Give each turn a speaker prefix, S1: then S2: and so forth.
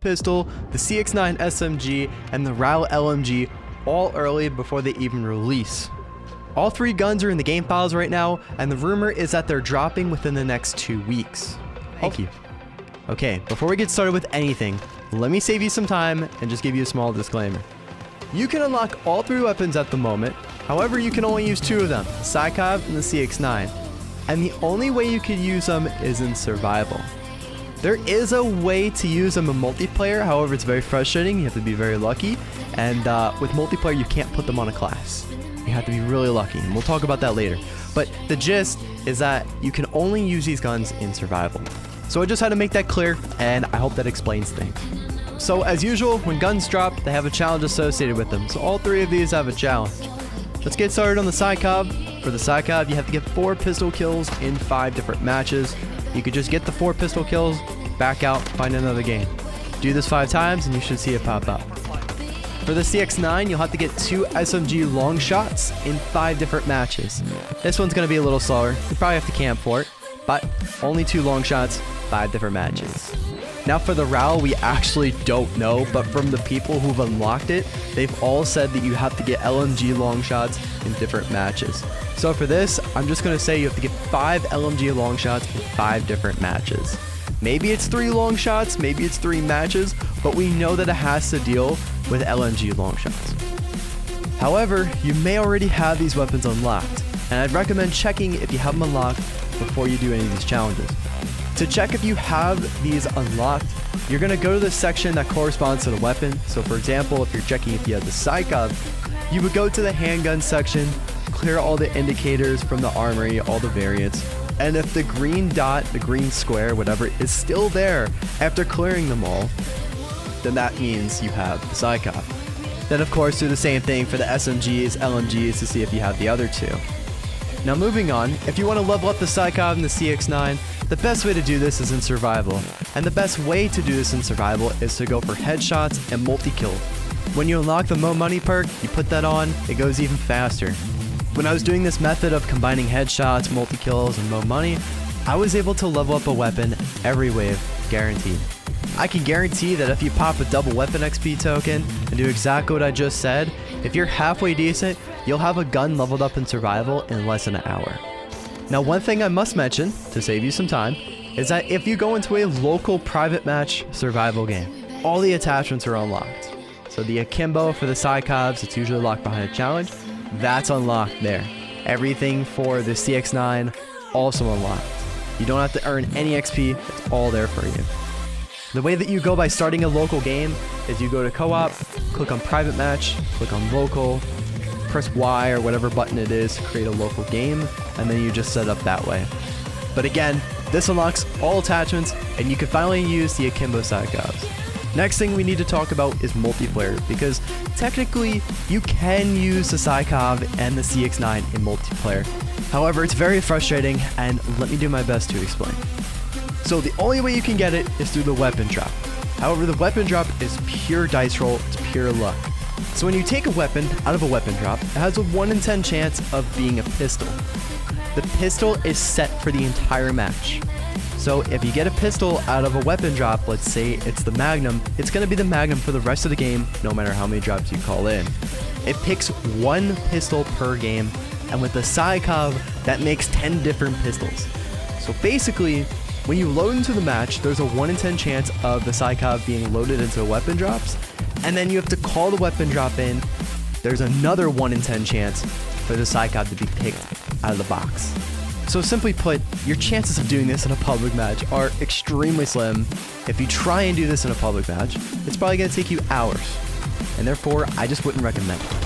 S1: pistol, the cx9 SMG, and the RAAL LMG all early before they even release. All three guns are in the game files right now, and the rumor is that they're dropping within the next 2 weeks. Thank you. Okay, before we get started with anything, let me save you some time and just give you a small disclaimer. You can unlock all three weapons at the moment, however you can only use two of them, the Sykov and the CX-9. And the only way you could use them is in survival. There is a way to use them in multiplayer, however it's very frustrating, you have to be very lucky, and with multiplayer you can't put them on a class. You have to be really lucky, and we'll talk about that later. But the gist is that you can only use these guns in survival. So I just had to make that clear, and I hope that explains things. So as usual, when guns drop, they have a challenge associated with them, so all three of these have a challenge. Let's get started on the Sykov. For the Sykov, you have to get 4 pistol kills in 5 different matches. You could just get the 4 pistol kills, back out, find another game. Do this 5 times and you should see it pop up. For the CX-9, you'll have to get 2 SMG long shots in 5 different matches. This one's going to be a little slower. You probably have to camp for it, but only 2 long shots, 5 different matches. Now for the RAAL, we actually don't know, but from the people who've unlocked it, they've all said that you have to get LMG long shots in different matches. So for this, I'm just going to say you have to get 5 LMG long shots in 5 different matches. Maybe it's 3 long shots, maybe it's 3 matches, but we know that it has to deal with LMG long shots. However, you may already have these weapons unlocked, and I'd recommend checking if you have them unlocked before you do any of these challenges. To check if you have these unlocked, you're going to go to the section that corresponds to the weapon. So for example, if you're checking if you have the Sykov, you would go to the handgun section, clear all the indicators from the armory, all the variants, and if the green dot, the green square, whatever, is still there after clearing them all, then that means you have the Sykov. Then of course do the same thing for the SMGs, LMGs to see if you have the other 2. Now moving on, if you want to level up the Sykov and the CX-9, the best way to do this is in survival. And the best way to do this in survival is to go for headshots and multi-kills. When you unlock the Mo Money perk, you put that on, it goes even faster. When I was doing this method of combining headshots, multi-kills, and Mo Money, I was able to level up a weapon every wave, guaranteed. I can guarantee that if you pop a double weapon XP token and do exactly what I just said, if you're halfway decent, you'll have a gun leveled up in survival in less than an hour. Now one thing I must mention, to save you some time, is that if you go into a local private match survival game, all the attachments are unlocked. So the akimbo for the Sykovs, it's usually locked behind a challenge, that's unlocked there. Everything for the CX-9, also unlocked. You don't have to earn any XP, it's all there for you. The way that you go by starting a local game is you go to co-op, click on private match, click on local, press Y or whatever button it is to create a local game, and then you just set up that way. But again, this unlocks all attachments, and you can finally use the akimbo Sykovs. Next thing we need to talk about is multiplayer, because technically you can use the Sykov and the CX-9 in multiplayer. However, it's very frustrating, and let me do my best to explain. So the only way you can get it is through the weapon drop. However, the weapon drop is pure dice roll, it's pure luck. So when you take a weapon out of a weapon drop, it has a 1 in 10 chance of being a pistol. The pistol is set for the entire match. So if you get a pistol out of a weapon drop, let's say it's the Magnum, it's going to be the Magnum for the rest of the game, no matter how many drops you call in. It picks 1 pistol per game, and with the Sykov, that makes 10 different pistols. So basically, when you load into the match, there's a 1 in 10 chance of the Sykov being loaded into weapon drops, and then you have to call the weapon drop in. There's another 1 in 10 chance for the Sykov to be picked out of the box. So simply put, your chances of doing this in a public match are extremely slim. If you try and do this in a public match, it's probably going to take you hours, and therefore I just wouldn't recommend it.